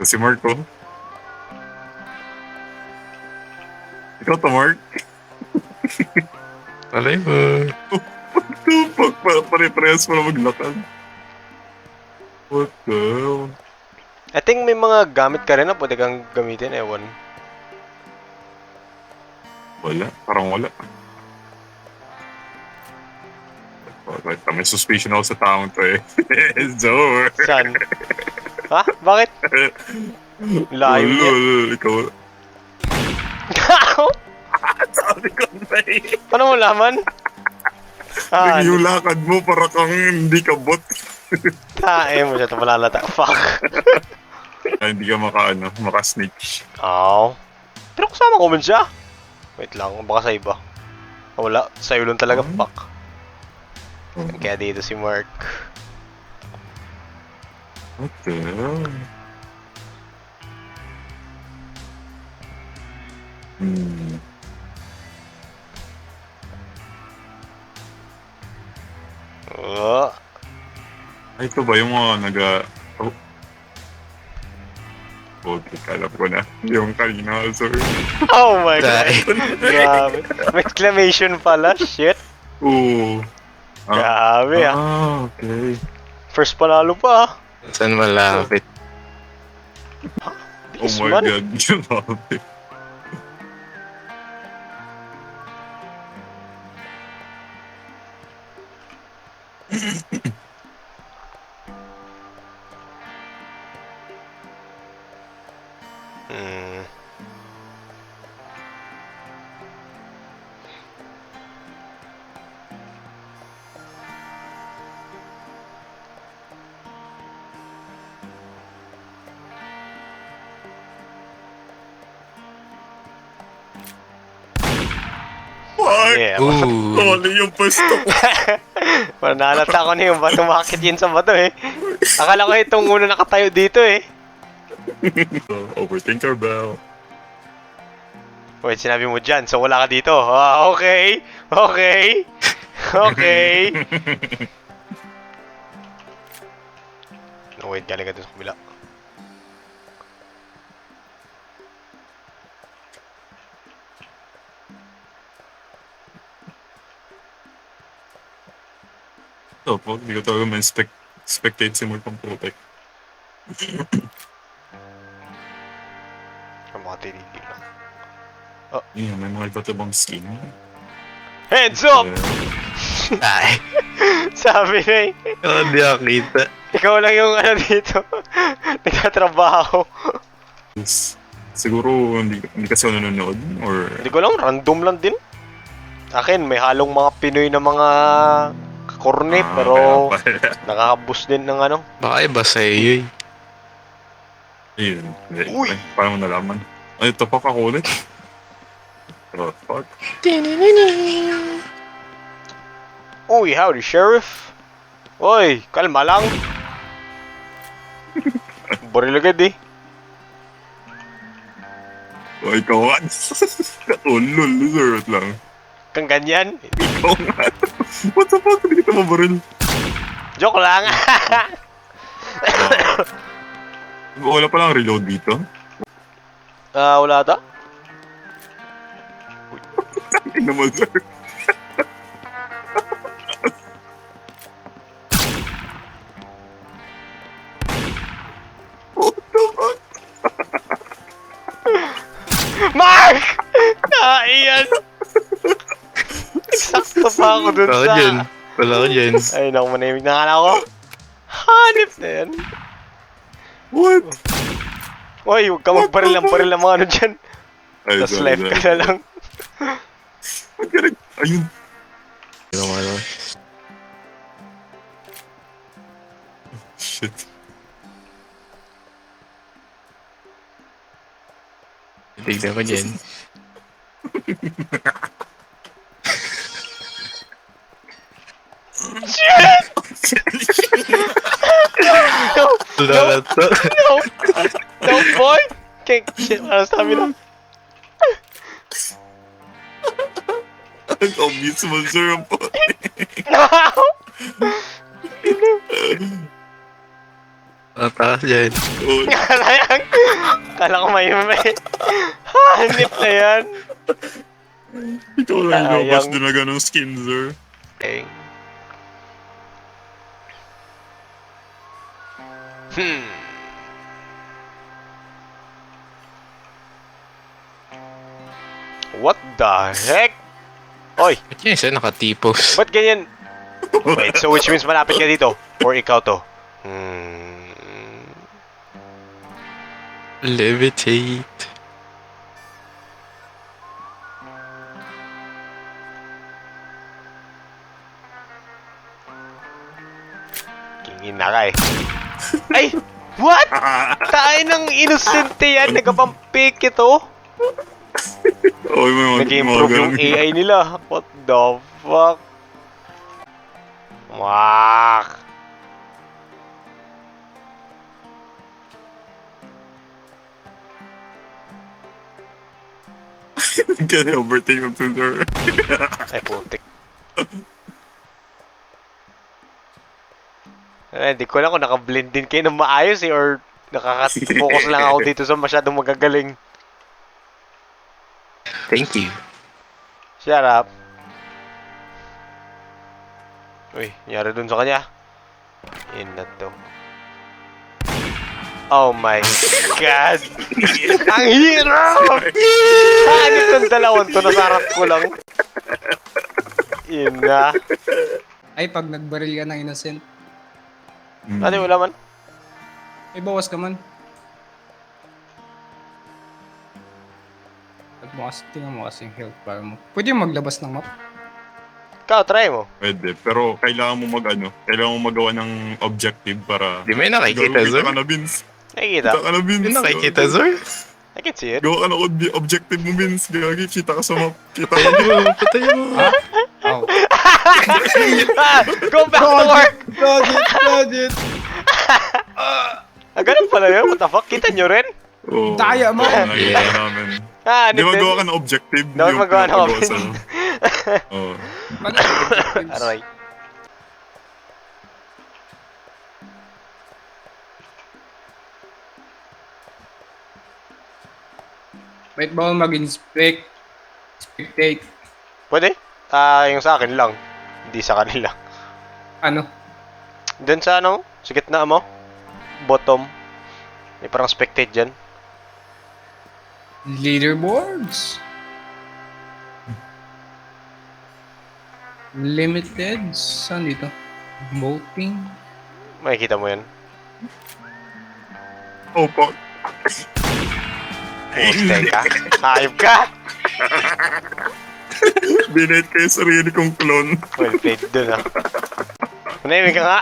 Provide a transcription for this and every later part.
Si Mark, oh. Ikaw to, Mark. Alay mo. Pare-parehas mo na maglakad. What the hell? I think may mga gamit ka rin na pwede kang gamitin, ewan. Wala. Parang wala. Wait, may suspicion ako sa taong to eh. Zor. Saan? Ha? Bakit? Layo niya. Ikaw. Sabi ko na eh. Paano mo laman? Yung lakad mo para kang hindi ka bot. Tae mo siya ito malalata. Fuck. Hindi ka maka-snitch. Ow. Pero kasama ko man siya. Wait lang, baka sa iba. Wala, sa'yo lang talaga, fuck. Kaya dito si Mark. What the hell? Oh. Ay, ito ba yung mga Oh. Okay, alam ko na. Yung kanina, sorry. Oh my god. Grabe. May exclamation pala, shit. Oo. Grabe Okay. First panalo pa Saan malapit? Oh my man. god, grabe. What? Yeah. Ooh. Toli yung pwesto. Parang nalata ko na yung bato makakit yun sa bato eh. Akala ko itong una nakatayo dito eh. Overthinker bell. Wait, sinabi mo dyan, so wala ka dito. Ah, okay. Okay. Okay. No, wait, galing ka dun sa kabila. So, po, hindi ko talaga spectate si Mark pang protect. Ang mga tirigil lang. Yeah, may mga iba't ibang skin. Hands up! Ay. Sabi na eh. Oh, di ako kita. Ikaw lang yung ano dito. Nagtatrabaho. Siguro hindi kasi ako nanonood or Hindi ko lang, random lang din. Akin, may halong mga Pinoy na mga kakorne, pero kaya pala. nakaka-boost din ng ano. Baka iba sa'yo eh. Ayun. Uy! Paano mo nalaman? Ay, ito pa kakulit. What the fuck? Uy, howdy, Sheriff. Uy, kalma lang. Baril agad eh. O, ikaw nga. Katulol, lizard lang. Kang ganyan. Ikaw nga. What the fuck? Hindi kita mabaril. Joke lang. Wala pa lang reload dito. Wala ata? Tingnan mo, sir. What the fuck? Mark! Iyan! Eksakto pa ako dun Wala ko sa... dyan. Wala ko dyan. Ay, naku, manahimik na nga ako. Hanip na yan. What? Uy, huwag ka magbaril ng baril ng mga ano dyan. Ay, Tapos sorry, life sorry. ka na lang. Ba't ka nag... Ayun. Ano. Shit. Tignan ko dyan. Shit! No! Wala na to. No! No, boy! Okay, shit, ano sabi na? Ang obvious mo, sir. Ang po. No! Takas dyan. Oh, Kala ko may hanip na yan. ikaw lang Sayang. lumabas din na ganong skin, sir. Okay. What the heck? Oy, Ba't yung isa nakatipos? ba't ganyan? Wait, so which means malapit ka dito? Or ikaw to? Levitate. Kingin na ka eh. Ay! What? Tayo ng inosente yan. Nagpapampik ito. Oh, may Nag-improve yung AI nila. What the fuck? Wak! Kaya overtake yung sir. Ay, putik. Hindi ko alam kung naka-blend din kayo ng maayos eh, or nakaka-focus lang ako dito sa masyadong magagaling. Thank you. Shut up. Uy, nangyari dun sa kanya. Yun na to. Oh my God! Ang hirap! Saan itong dalawang to? Nasarap ko lang. Yun na. Ay, pag nagbaril ka ng innocent, Ate, wala man. may bawas ka man. Tingnan mo kasing health para mo. Pwede yung maglabas ng map. Ikaw, try mo. Pwede, pero kailangan mo kailangan mo magawa ng objective para... Di may nakikita, Kita sir? ka na, Vince. Nakikita? Kita ka na, Vince. Di nakikita, sir? I can see it. Gawa ka na objective mo, Vince. Gagi, kita ka sa map. Kita ka na. Patay mo. Oh. Go back to work! Got it! Ganun pala yun. What the fuck? Kita nyo rin? Oh, Daya mo. Nakita namin. Di Nip magawa din. ka ng objective. Dapat yung magawa ng pinapagawa objective. sa'yo. Oo. Aray. Wait, bawal mag-inspect. Spectate. Pwede? Yung sa akin lang. Hindi sa kanila. Ano? Doon sa ano? Sa gitna mo? Bottom. May parang spectate dyan. Leaderboards. Limited. Saan dito? Voting. Makikita mo yan. Oh, po. Puste ka. Hayop ka! Binate ko yung sarili kong clone. Well played dun ah. Manahimik ka nga.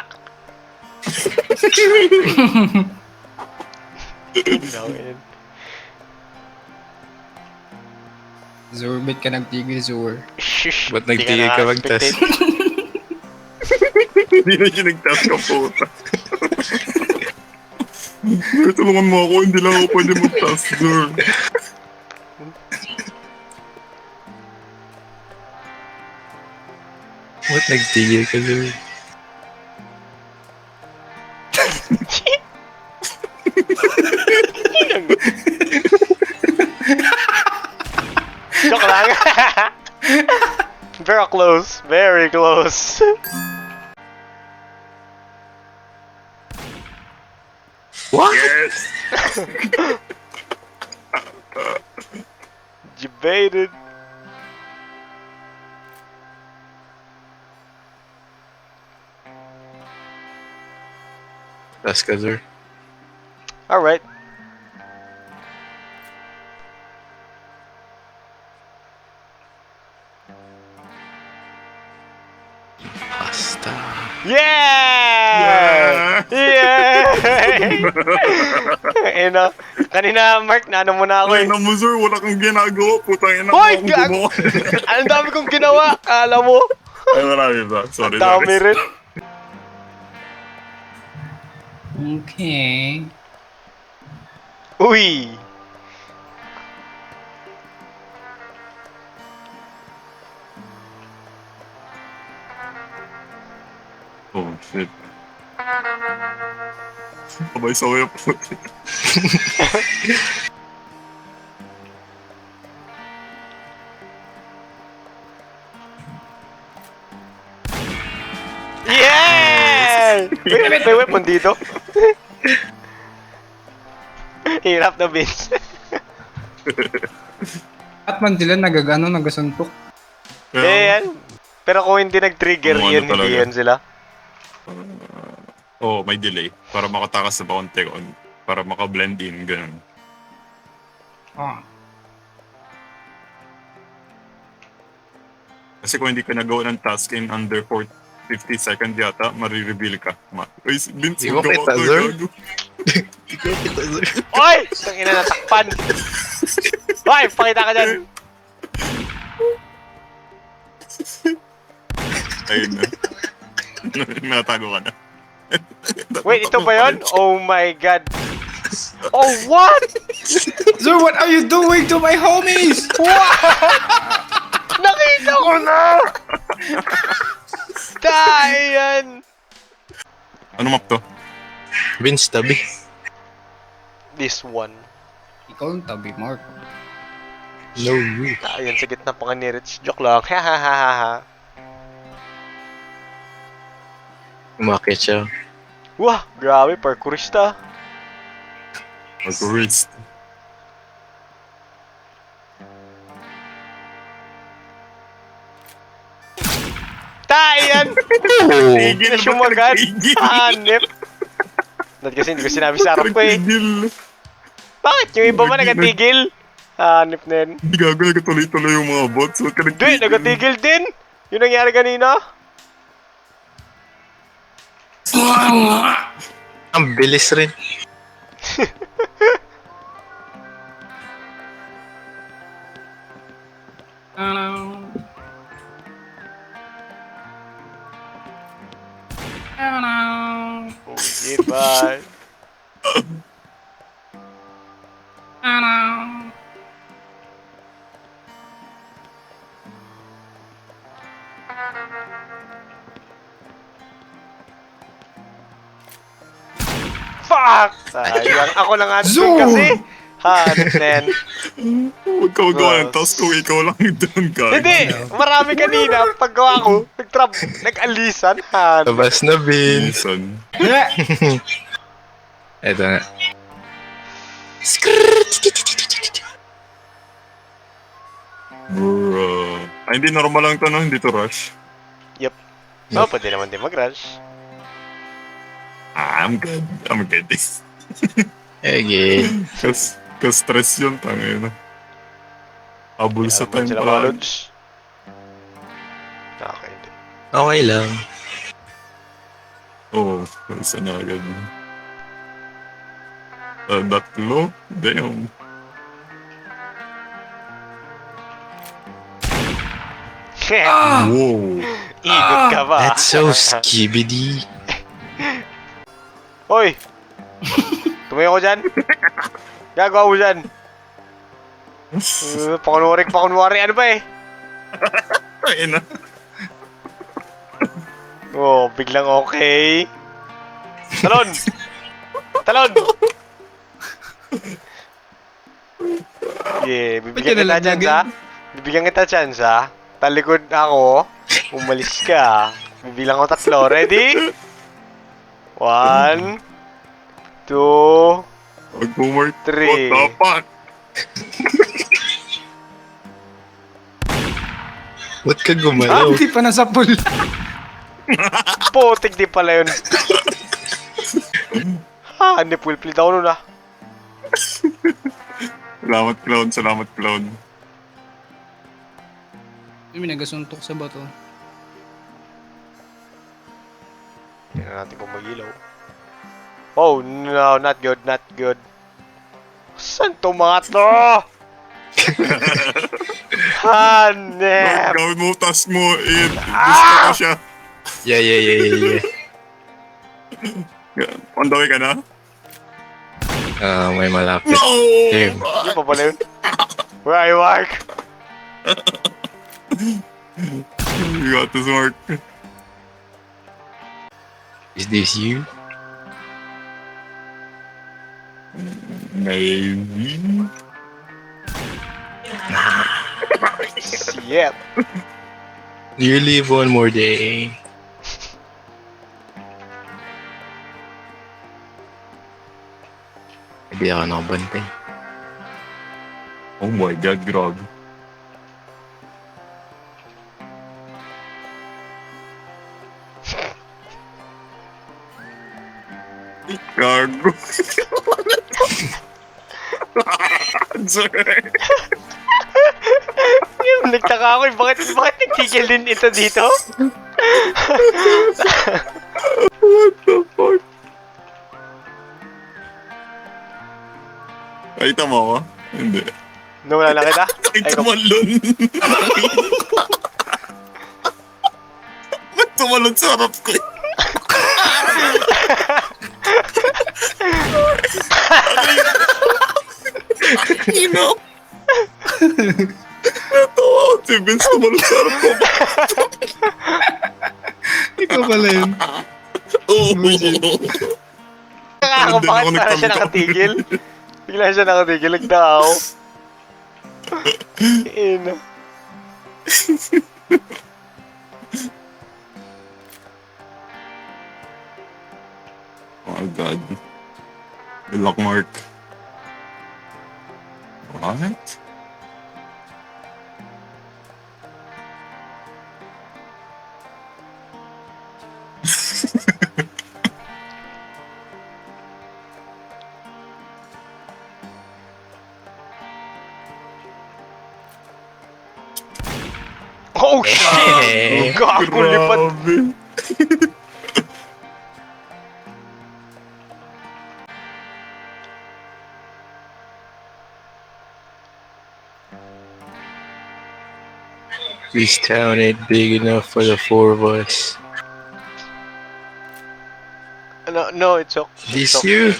Zorbit ka nagtigil, Zor. Shush. Ba't Di nagtigil ka mag-test? Hindi na siya nag-task ka, puta. Tulungan mo ako, hindi lang ako pwede mag-task, sir. Ba't nagtigil ka, sir? Joke lang. Very close. Very close. What? Yes! Debated. Task ka, sir. Alright. Basta. Yeah! Yeah! Ina, kanina Mark, naano mo na ako Ay, eh. na mo, sir, wala kang ginagawa. Putang ina Hoy! mo, gumawa. Ang dami kong ginawa, kala mo? Ay, marami ba? Sorry, Ang dami sorry. rin. Okay. Uy! Oh, shit. Sabay-sabay po. Yeah! May weapon dito. Hirap na, Vince. At man sila nagagano, nagasuntok. Eh, yan. Pero kung hindi nag-trigger Kung ano yun, hindi talaga. yan sila. Oo, may delay. Para makatakas sa konti. Para maka-blend in, ganun. Ah. Kasi kung hindi ka nagawa ng task in under 50 seconds yata, marireveal ka. Uy, Vince, Di mo gawa kita, to, sir. gago. Oy! Tangina, natakpan. Oy, pakita ka dyan. Ayun na. Natago ka na. Wait, ito ba yun? Oh my god. Oh, what? Sir, what are you doing to my homies? Nakita ko na! Dayan! Ano map to? Vince, tabi. This one. Ikaw ang tabi, Mark. No, you. Dayan sa gitna pa ka ni Rich. Joke lang. Hahaha. Umakit siya. Wah, grabe, parkourista. Mag-wrist. Dayan! Oh! Tigil na ba Sumagat. tigil? Hanep. Dahil kasi hindi ko sinabi sa harap ko eh. Tigil. Bakit? Yung iba ba nagatigil? Hanep na yun. Hindi gago, nagatuloy-tuloy yung mga bots. Huwag ka Hindi, nagatigil din. Yung nangyari kanina. Ang bilis rin. Oh, shit, bye. Fuck! Sayang. Ako lang nga doon Zoom! kasi. Hanep na yan. Huwag ka magawa ng task kung ikaw lang doon ka. Hindi! Marami kanina. Paggawa ko, nag-alisan. Hanep. Labas na, Vince. Minsan. Eto na. Bro. Ay, hindi normal lang to, no? Hindi to rush. Yep. Oh, pwede naman din mag-rush. I'm good. I'm good. Again. Ka-stress yun, tangin na. Abul sa Alam mo time sila mga pala. lods. Okay, hindi. Okay lang. Oo, isa na agad. That low? Damn. Wow. Ikot ka ba? That's so skibidi. Hoy! Tumayo ko dyan. Gagawa mo dyan. Pakunwari. Ano ba eh? Ay na. Oh, biglang okay. Talon! Talon! Yeah, bibigyan kita chance ha. Bibigyan kita chance ha. Talikod ako. Umalis ka. Bibilang ko 3. Ready? 1, 2, Mag-homework. 3. What the fuck? Ba't ka Ah, gumalaw? hindi pa nasa pool. Putik di pala yun. Ha, hindi full plate ako nun ah. Salamat, clown. Salamat, clown. May nagasuntok sa bato. Tingnan natin kung mag-ilaw. Oh, no, not good, not good. Saan to mga to? Hanep! Gawin mo task mo. Gusto ko siya. Yeah. On the way ka na? May malapit. No! Damn. Hindi pa pala yun. Where are you, Mark? You got this, Mark. Is this you? Maybe. Shit. You live one more day. Hindi ako nakabantay. Oh my god, grabe. Gago. Sorry. Nagtaka ako eh, bakit nagtigil din ito dito? What the fuck? Nakita mo ako? Hindi. Nawala na kita? Nakita mo lun. Ba't tumalon sa harap ko? You know? Natawa ako si Vince tumalon sa harap ko. Ikaw pala yun. Oo. Nakaka, bakit parang siya nakatigil? Bigla siya nakatigil, nagdaaw. Ina. Oh god. Good luck, Mark. What? Oh shit! Gago, lipat. Grabe. This town ain't big enough for the four of us. No, it's okay. This It's you?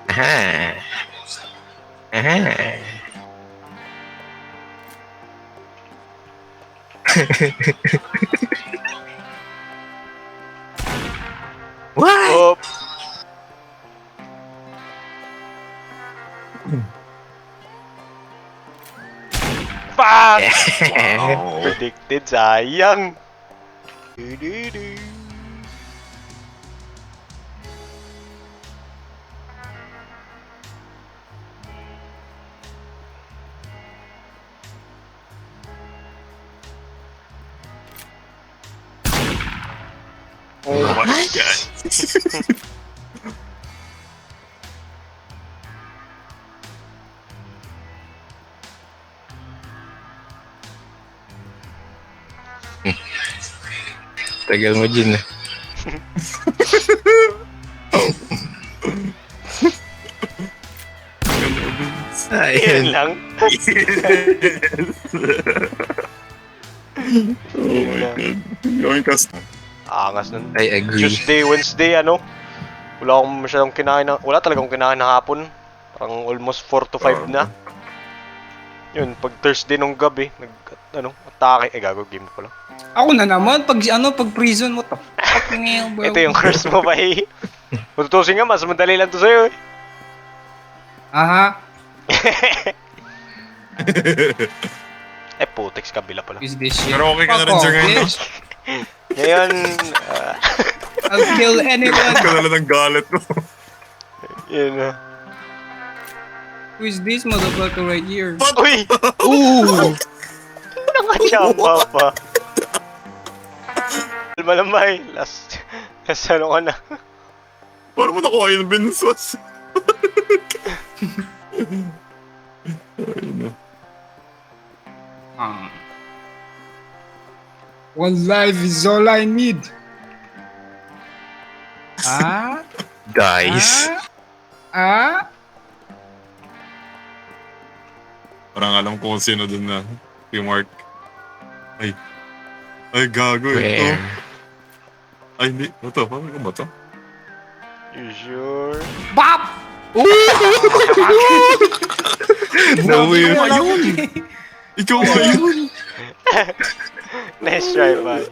Aha. Aha. What? Oh. Fuck! Wow. Predicted, sayang. Du-du-du. Oh my god. Tagal mo dyan ah. Yan Ayun. lang. Oh my god. Going cast. Angas nun. I agree. Tuesday, Wednesday, ano? Wala akong masyadong kinain na... Wala talagang kinain na hapon. Parang almost 4 to 5 na. Yun, pag Thursday nung gabi, atake. Gago, game ko lang. Ako na naman, pag prison, what the fuck ngayon, bro? Ito yung curse mo ba eh. Matutusin nga, mas madali lang to sa'yo eh. Aha, Putex, kabila pala. is this shit? Pero okay ka na Fuck rin, sir, off, ngayon. bitch. Ngayon, I'll kill anyone. Kadala ng galit mo. yun na. Who is this motherfucker right here? Uy! Ooh! Nakachamba pa. Malamay, last ano ka na. Paano mo nakuha yung binsos? One life is all I need. Ah? Dice. Ah? Parang alam ko kung sino dun na. Si Mark. Ay. Ay, gago ito. Where? Ay, hindi. Ito, paano ko ba ito? You sure? Bop! No way. Ikaw ba yun? Nice try, man.